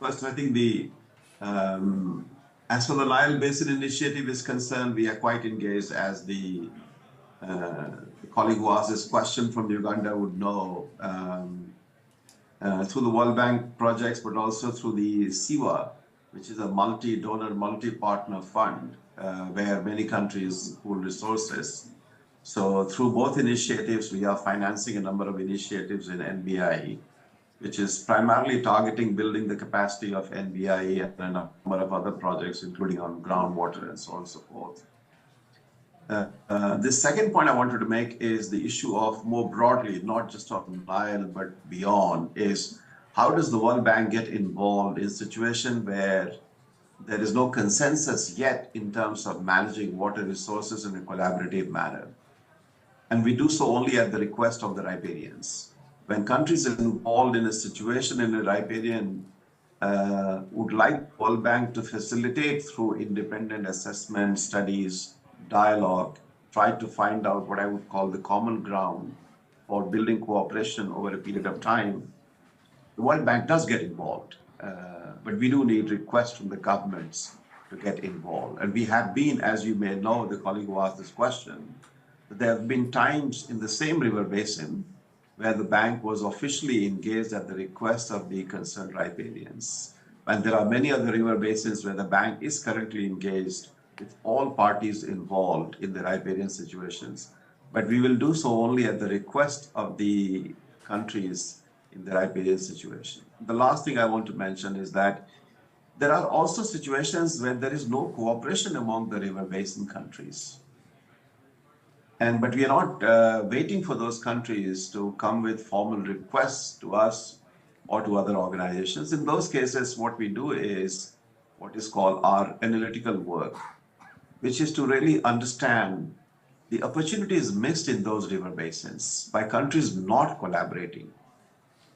first, I think as for the Nile Basin Initiative is concerned, we are quite engaged, as the colleague who asked this question from Uganda would know, through the World Bank projects, but also through the SIWA, which is a multi-donor, multi-partner fund, where many countries pool resources. So through both initiatives, we are financing a number of initiatives in NBI, which is primarily targeting building the capacity of NBI and a number of other projects, including on groundwater and so on and so forth. The second point I wanted to make is the issue of, more broadly, not just on Nile, but beyond, is how does the World Bank get involved in a situation where there is no consensus yet in terms of managing water resources in a collaborative manner? And we do so only at the request of the riparians. When countries are involved in a situation in a riparian would like World Bank to facilitate through independent assessment, studies, dialogue, try to find out what I would call the common ground for building cooperation over a period of time, the World Bank does get involved. But we do need requests from the governments to get involved. And we have been, as you may know, the colleague who asked this question, there have been times in the same river basin where the bank was officially engaged at the request of the concerned riparians. And there are many other river basins where the bank is currently engaged with all parties involved in the riparian situations. But we will do so only at the request of the countries in the riparian situation. The last thing I want to mention is that there are also situations where there is no cooperation among the river basin countries. But we are not waiting for those countries to come with formal requests to us or to other organizations. In those cases, what we do is what is called our analytical work, which is to really understand the opportunity is missed in those river basins by countries not collaborating.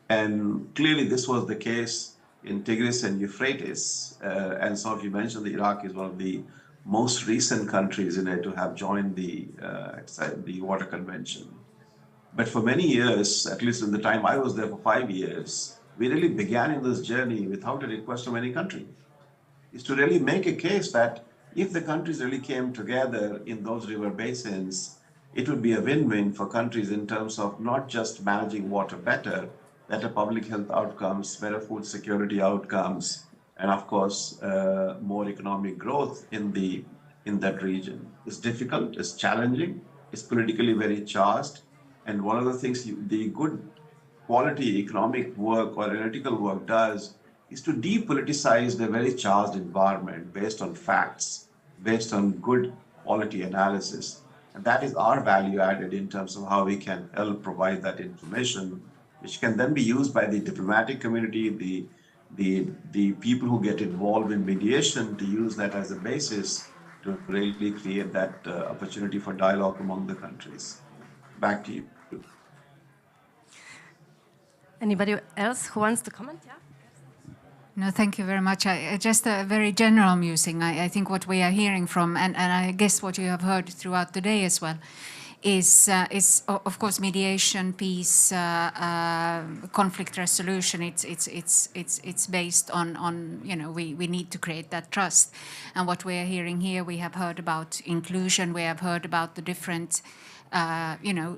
And clearly this was the case in Tigris and Euphrates. And some of you mentioned that Iraq is one of the most recent countries in it to have joined the Water Convention. But for many years, at least in the time I was there for 5 years, we really began in this journey without a request from any country. Is to really make a case that if the countries really came together in those river basins, it would be a win-win for countries in terms of not just managing water better public health outcomes, better food security outcomes, and of course, more economic growth in that region. It's difficult, it's challenging, it's politically very charged, and one of the things the good quality economic work or analytical work does is to depoliticize the very charged environment based on facts, based on good quality analysis. And that is our value added in terms of how we can help provide that information, which can then be used by the diplomatic community, the people who get involved in mediation, to use that as a basis to really create that opportunity for dialogue among the countries. Back to you. Anybody else who wants to comment? Yeah. No, thank you very much. Just a very general musing. I think what we are hearing from, and I guess what you have heard throughout the day as well, is of course mediation, peace, conflict resolution. It's based on we need to create that trust. And what we are hearing here, we have heard about inclusion. We have heard about the different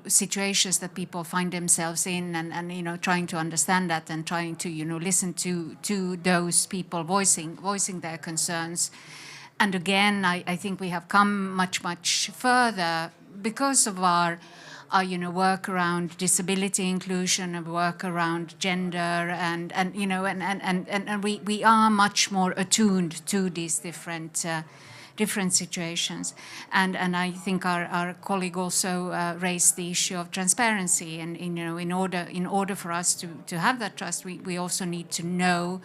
situations that people find themselves in, and trying to understand that and trying to listen to those people voicing their concerns. And again, I think we have come much further because of our work around disability inclusion, and work around gender, and we are much more attuned to these different situations. And I think our colleague also raised the issue of transparency, and in order for us to have that trust, we also need to know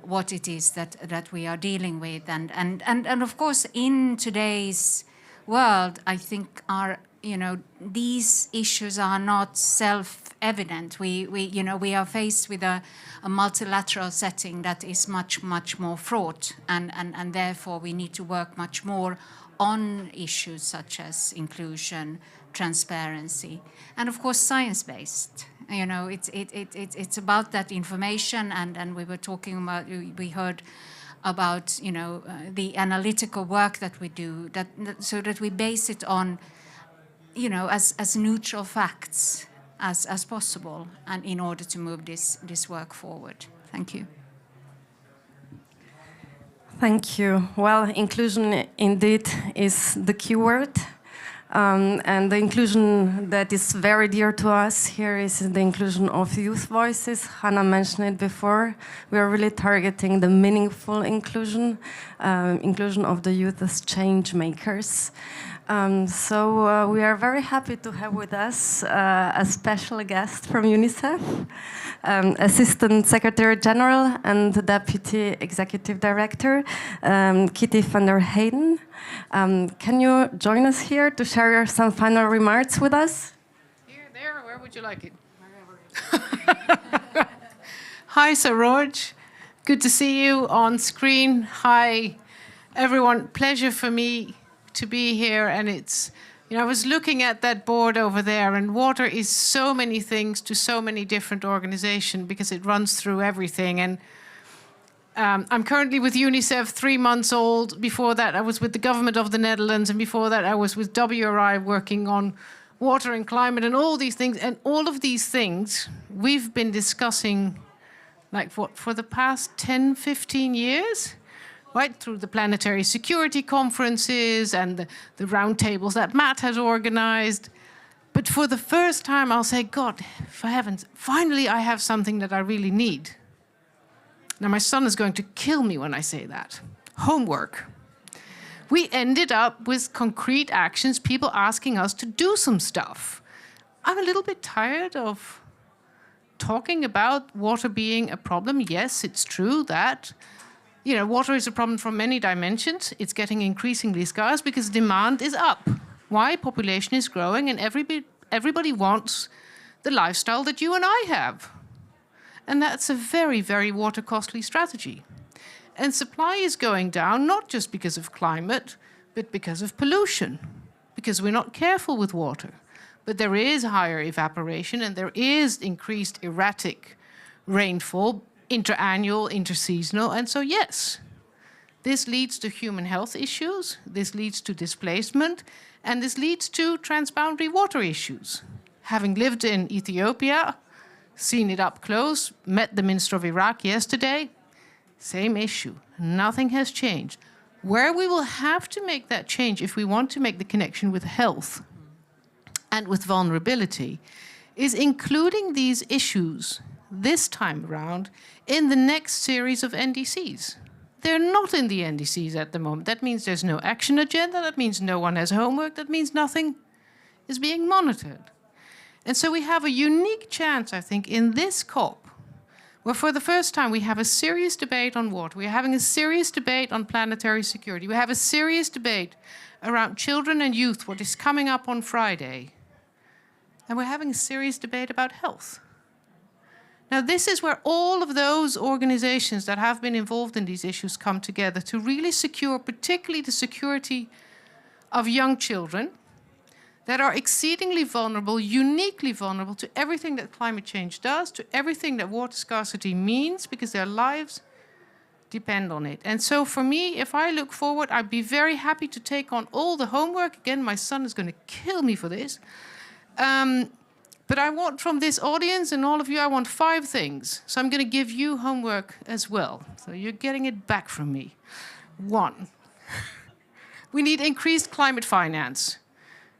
what it is that we are dealing with. And of course, in today's world, I think these issues are not self-evident. We are faced with a multilateral setting that is much more fraught, and therefore we need to work much more on issues such as inclusion, transparency, and of course science-based. It's about that information, and we were talking about, we heard about the analytical work that we do, so that we base it on as neutral facts as possible, and in order to move this work forward. Thank you. Thank you. Well, inclusion indeed is the key word. And the inclusion that is very dear to us here is the inclusion of youth voices. Hannah mentioned it before. We are really targeting the meaningful inclusion, inclusion of the youth as change makers. So we are very happy to have with us a special guest from UNICEF, Assistant Secretary General and Deputy Executive Director, Kitty van der Heyden. Can you join us here to share some final remarks with us? Here, there, where would you like it? Hi, Saroj. Good to see you on screen. Hi, everyone. Pleasure for me to be here. And it's, I was looking at that board over there, and water is so many things to so many different organizations because it runs through everything. And I'm currently with UNICEF, 3 months old. Before that, I was with the government of the Netherlands, and before that, I was with WRI working on water and climate and all these things. And all of these things we've been discussing, for the past 10, 15 years? Right, through the planetary security conferences and the roundtables that Matt has organized. But for the first time, I'll say, God, for heavens, finally I have something that I really need. Now, my son is going to kill me when I say that. Homework. We ended up with concrete actions, people asking us to do some stuff. I'm a little bit tired of talking about water being a problem. Yes, it's true that water is a problem from many dimensions. It's getting increasingly scarce because demand is up. Why population is growing and everybody wants the lifestyle that you and I have. And that's a very, very water costly strategy. And supply is going down, not just because of climate, but because of pollution, because we're not careful with water. But there is higher evaporation and there is increased erratic rainfall, interannual, interseasonal. And so, yes, this leads to human health issues, this leads to displacement, and this leads to transboundary water issues. Having lived in Ethiopia, seen it up close, met the Minister of Iraq yesterday, same issue. Nothing has changed. Where we will have to make that change if we want to make the connection with health and with vulnerability is including these issues this time around in the next series of NDCs. They're not in the NDCs at the moment. That means there's no action agenda. That means no one has homework. That means nothing is being monitored. And so we have a unique chance, I think, in this COP, where for the first time we have a serious debate on water. We're having a serious debate on planetary security. We have a serious debate around children and youth, what is coming up on Friday. And we're having a serious debate about health. Now, this is where all of those organizations that have been involved in these issues come together to really secure, particularly the security of young children that are exceedingly vulnerable, uniquely vulnerable to everything that climate change does, to everything that water scarcity means, because their lives depend on it. And so for me, if I look forward, I'd be very happy to take on all the homework. Again, my son is going to kill me for this. But I want from this audience and all of you, I want 5 things. So I'm going to give you homework as well. So you're getting it back from me. 1, we need increased climate finance.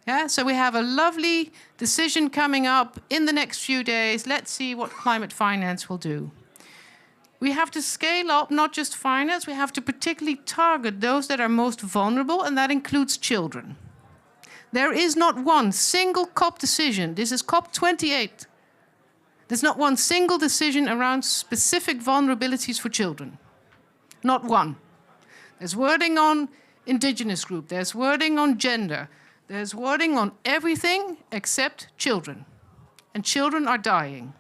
Yeah, so we have a lovely decision coming up in the next few days. Let's see what climate finance will do. We have to scale up not just finance, we have to particularly target those that are most vulnerable, and that includes children. There is not one single COP decision. This is COP 28. There's not one single decision around specific vulnerabilities for children. Not one. There's wording on indigenous group. There's wording on gender. There's wording on everything except children. And children are dying.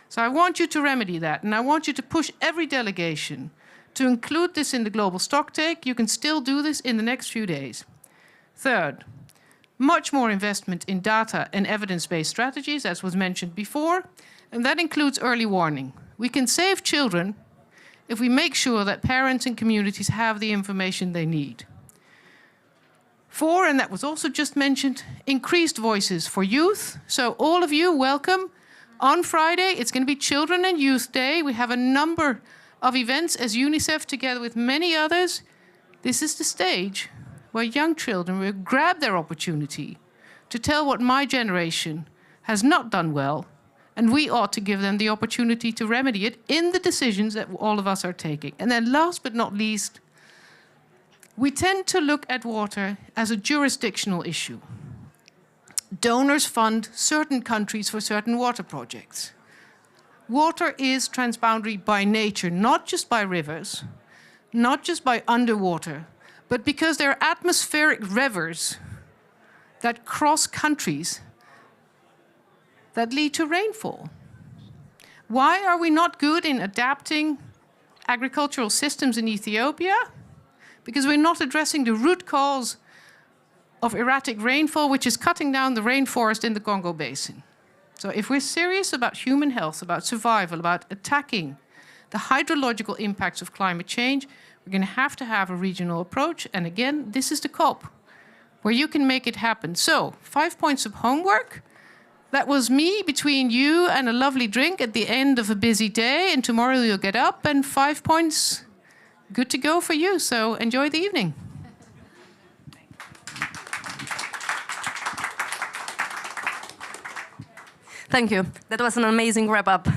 So I want you to remedy that. And I want you to push every delegation to include this in the global stocktake. You can still do this in the next few days. 3rd, much more investment in data and evidence-based strategies, as was mentioned before. And that includes early warning. We can save children if we make sure that parents and communities have the information they need. 4, and that was also just mentioned, increased voices for youth. So all of you, welcome. On Friday, it's going to be Children and Youth Day. We have a number of events as UNICEF together with many others. This is the stage where young children will grab their opportunity to tell what my generation has not done well, and we ought to give them the opportunity to remedy it in the decisions that all of us are taking. And then last but not least, we tend to look at water as a jurisdictional issue. Donors fund certain countries for certain water projects. Water is transboundary by nature, not just by rivers, not just by underwater, but because there are atmospheric rivers that cross countries that lead to rainfall. Why are we not good in adapting agricultural systems in Ethiopia? Because we're not addressing the root cause of erratic rainfall, which is cutting down the rainforest in the Congo Basin. So if we're serious about human health, about survival, about attacking the hydrological impacts of climate change, we're going to have a regional approach. And again, this is the COP, where you can make it happen. So 5 points of homework. That was me between you and a lovely drink at the end of a busy day. And tomorrow you'll get up, and 5 points, good to go for you. So enjoy the evening. Thank you. That was an amazing wrap-up.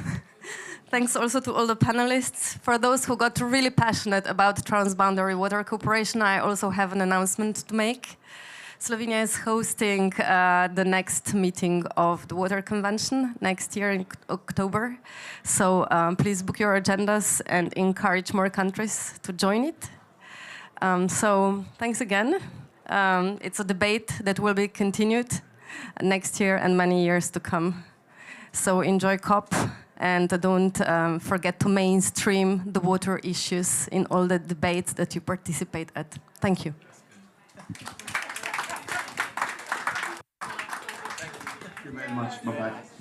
Thanks also to all the panelists. For those who got really passionate about transboundary water cooperation, I also have an announcement to make. Slovenia is hosting the next meeting of the Water Convention next year in October. So please book your agendas and encourage more countries to join it. So thanks again. It's a debate that will be continued next year and many years to come. So enjoy COP and don't forget to mainstream the water issues in all the debates that you participate at. Thank you. Thank you very much. Bye-bye.